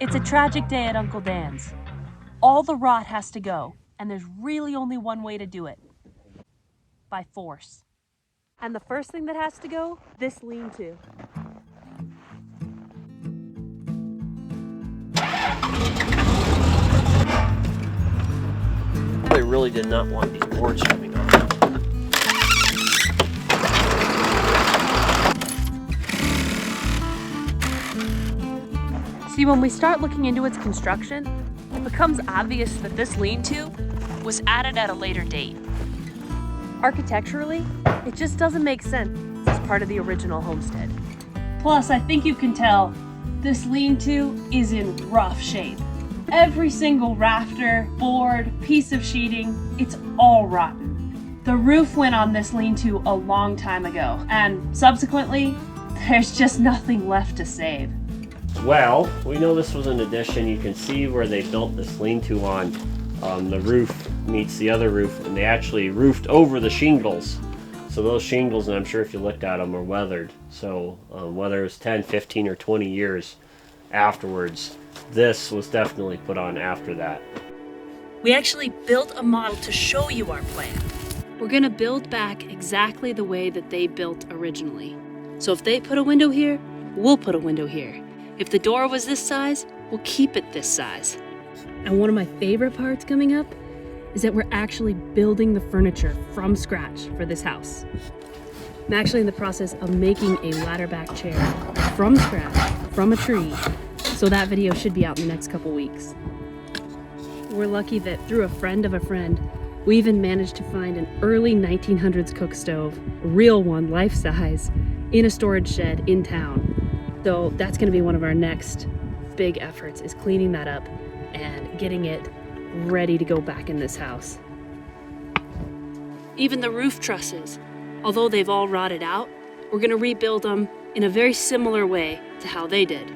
It's a tragic day at Uncle Dan's. All the rot has to go, and there's really only one way to do it. By force. And the first thing that has to go, this lean-to. I really did not want these boards coming off. See, when we start looking into its construction, it becomes obvious that this lean-to was added at a later date. Architecturally, it just doesn't make sense as part of the original homestead. Plus, I think you can tell, this lean-to is in rough shape. Every single rafter, board, piece of sheeting, it's all rotten. The roof went on this lean-to a long time ago, and subsequently, there's just nothing left to save. Well, we know this was an addition. You can see where they built this lean-to on. The roof meets the other roof, and they actually roofed over the shingles. So those shingles, and I'm sure if you looked at them, are weathered. So whether it was 10, 15, or 20 years afterwards, this was definitely put on after that. We actually built a model to show you our plan. We're gonna build back exactly the way that they built originally. So if they put a window here, we'll put a window here. If the door was this size, we'll keep it this size. And one of my favorite parts coming up is that we're actually building the furniture from scratch for this house. I'm actually in the process of making a ladder back chair from scratch, from a tree, so that video should be out in the next couple weeks. We're lucky that through a friend of a friend, we even managed to find an early 1900s cook stove, a real one, life size, in a storage shed in town. So that's gonna be one of our next big efforts, is cleaning that up and getting it ready to go back in this house. Even the roof trusses, although they've all rotted out, we're gonna rebuild them in a very similar way to how they did.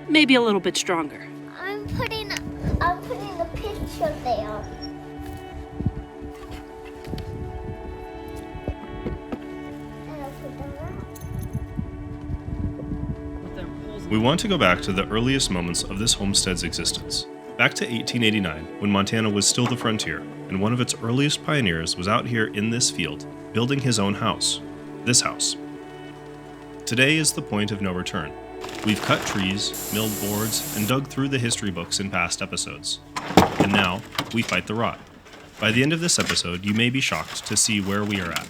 Maybe a little bit stronger. I'm putting a picture there. We want to go back to the earliest moments of this homestead's existence. Back to 1889, when Montana was still the frontier, and one of its earliest pioneers was out here in this field, building his own house. This house. Today is the point of no return. We've cut trees, milled boards, and dug through the history books in past episodes. And now, we fight the rot. By the end of this episode, you may be shocked to see where we are at.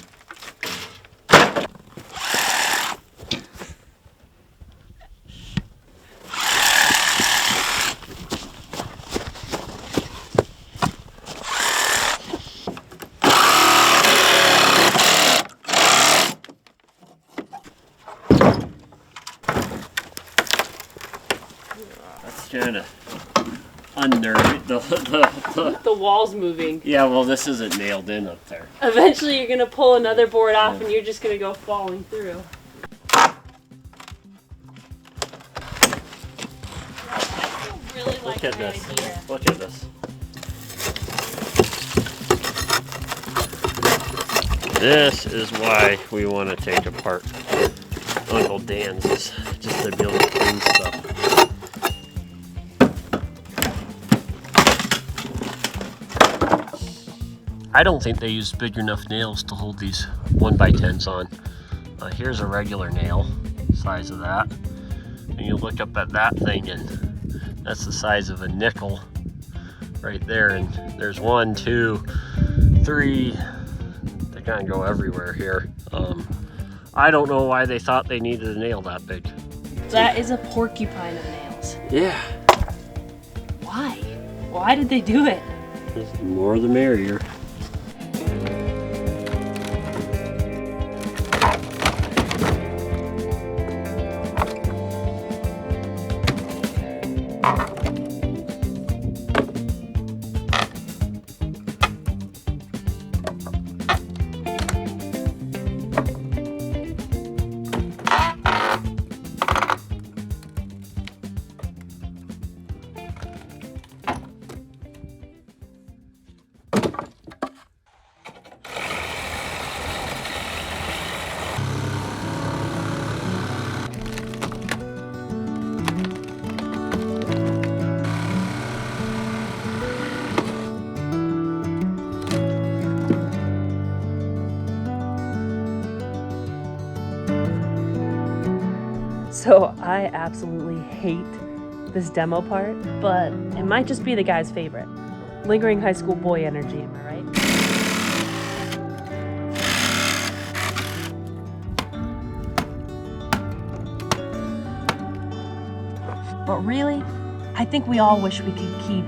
Trying to unnerve The wall's moving. Yeah, well, this isn't nailed in up there. Eventually you're gonna pull another board off and you're just gonna go falling through. Look at this. Look at this. This is why we want to take apart Uncle Dan's, is just to be able to clean stuff. I don't think they used big enough nails to hold these 1x10s on. Here's a regular nail, size of that. And you look up at that thing and that's the size of a nickel right there. And there's 1, 2, 3, they kind of go everywhere here. I don't know why they thought they needed a nail that big. That is a porcupine of nails. Yeah. Why? Why did they do it? The more the merrier. So I absolutely hate this demo part, but it might just be the guy's favorite. Lingering high school boy energy, am I right? But really, I think we all wish we could keep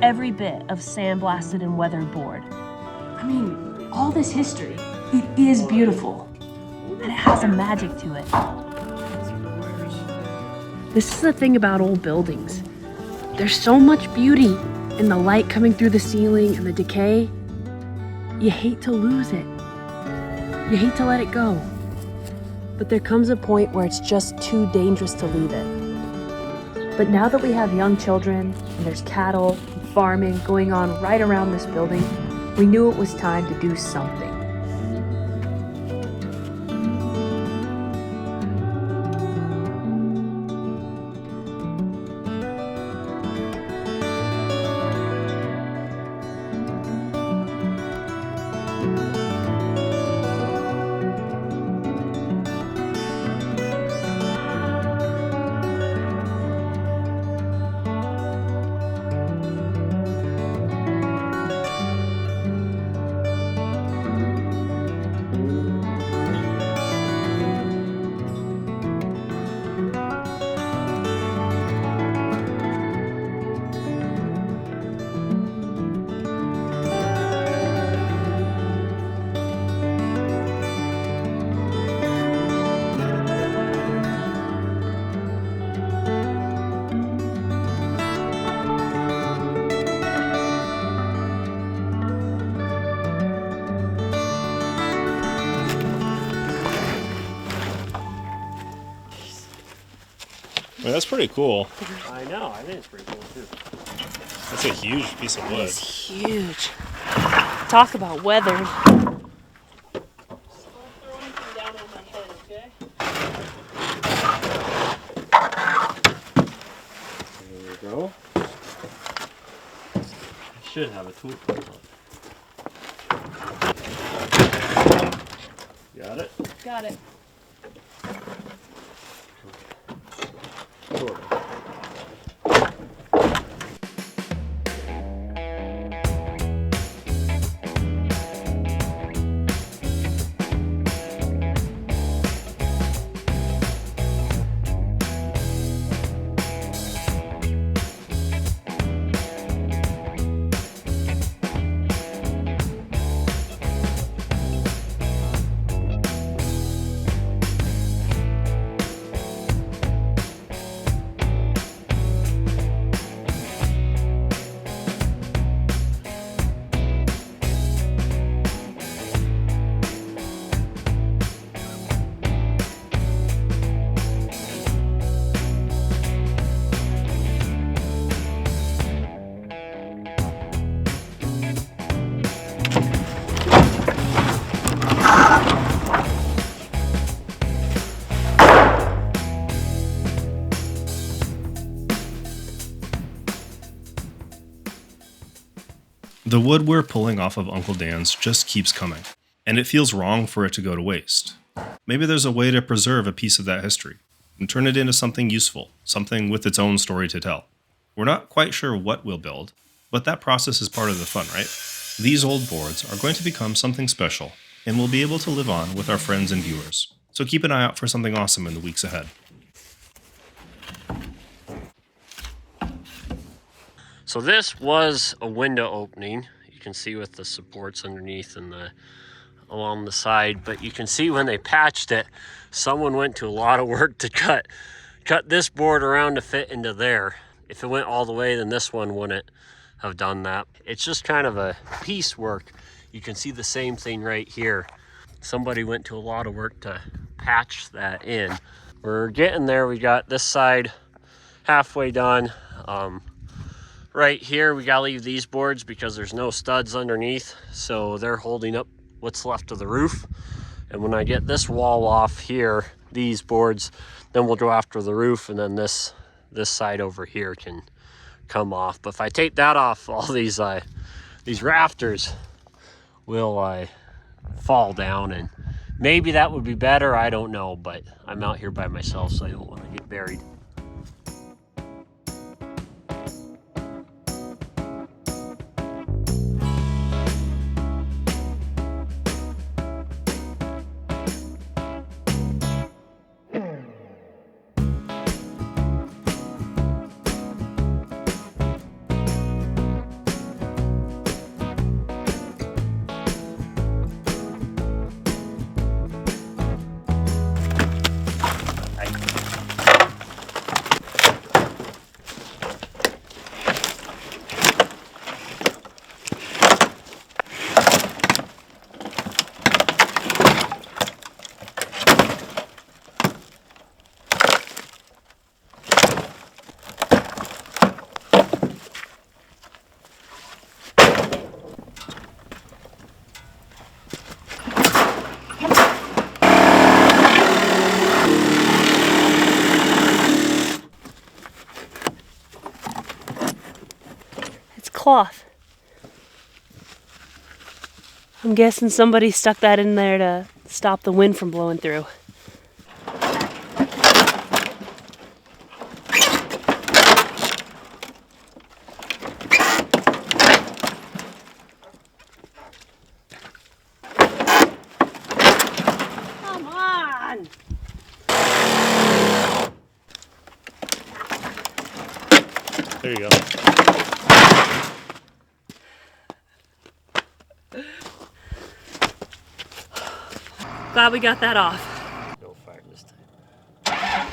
every bit of sandblasted and weathered board. I mean, all this history, it is beautiful, and it has a magic to it. This is the thing about old buildings. There's so much beauty in the light coming through the ceiling and the decay. You hate to lose it. You hate to let it go. But there comes a point where it's just too dangerous to leave it. But now that we have young children and there's cattle and farming going on right around this building, we knew it was time to do something. I mean, that's pretty cool. I know, I think it's pretty cool too. That's a huge piece of wood. It's huge. Talk about weathered. There we go. I should have a tool. Got it? Got it. Sort of. The wood we're pulling off of Uncle Dan's just keeps coming, and it feels wrong for it to go to waste. Maybe there's a way to preserve a piece of that history and turn it into something useful, something with its own story to tell. We're not quite sure what we'll build, but that process is part of the fun, right? These old boards are going to become something special, and we'll be able to live on with our friends and viewers. So keep an eye out for something awesome in the weeks ahead. So this was a window opening. You can see with the supports underneath and along the side, but you can see when they patched it, someone went to a lot of work to cut this board around to fit into there. If it went all the way, then this one wouldn't have done that. It's just kind of a piecework. You can see the same thing right here. Somebody went to a lot of work to patch that in. We're getting there. We got this side halfway done. Right here, we gotta leave these boards because there's no studs underneath, so they're holding up what's left of the roof. And when I get this wall off here, these boards, then we'll go after the roof, and then this side over here can come off. But if I take that off, all these rafters will fall down and Maybe that would be better, I don't know, but I'm out here by myself, so I don't want to get buried. Cloth. I'm guessing somebody stuck that in there to stop the wind from blowing through. Come on! There you go. Glad we got that off. No fire this time.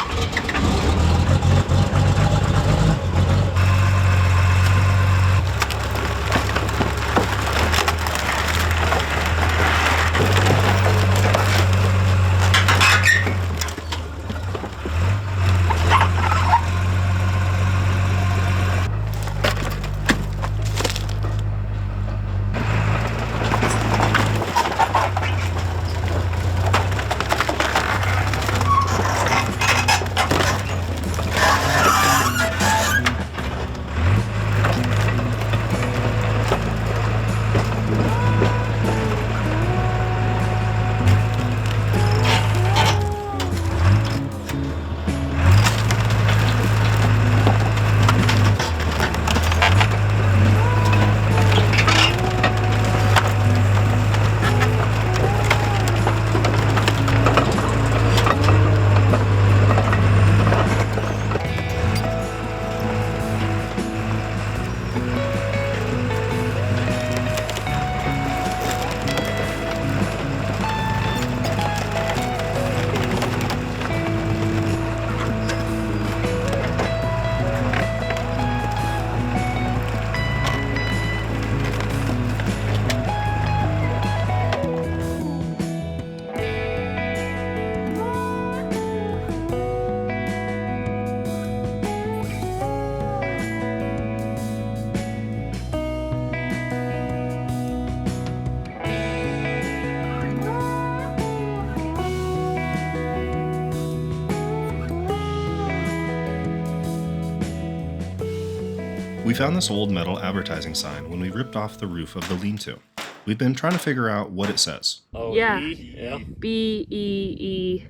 We found this old metal advertising sign when we ripped off the roof of the lean-to. We've been trying to figure out what it says. Oh, Yeah. Yeah. B-E-E.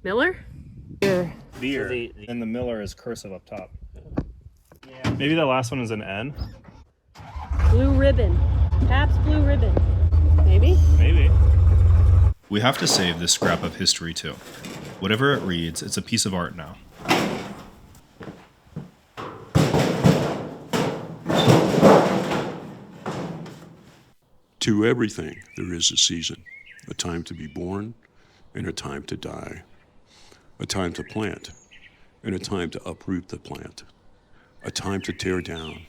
Miller? Beer. Beer. So And the Miller is cursive up top. Yeah. Maybe the last one is an N? Blue ribbon. Pabst Blue ribbon. Maybe? Maybe. We have to save this scrap of history too. Whatever it reads, it's a piece of art now. To everything there is a season, a time to be born and a time to die, a time to plant and a time to uproot the plant, a time to tear down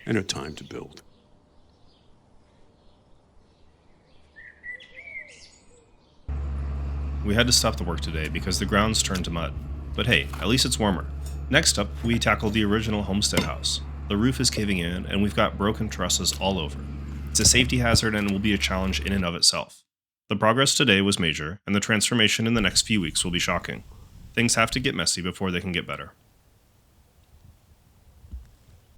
and a time to build. We had to stop the work today because the ground's turned to mud. But hey, at least it's warmer. Next up, we tackled the original homestead house. The roof is caving in and we've got broken trusses all over. It's a safety hazard and will be a challenge in and of itself. The progress today was major, and the transformation in the next few weeks will be shocking. Things have to get messy before they can get better.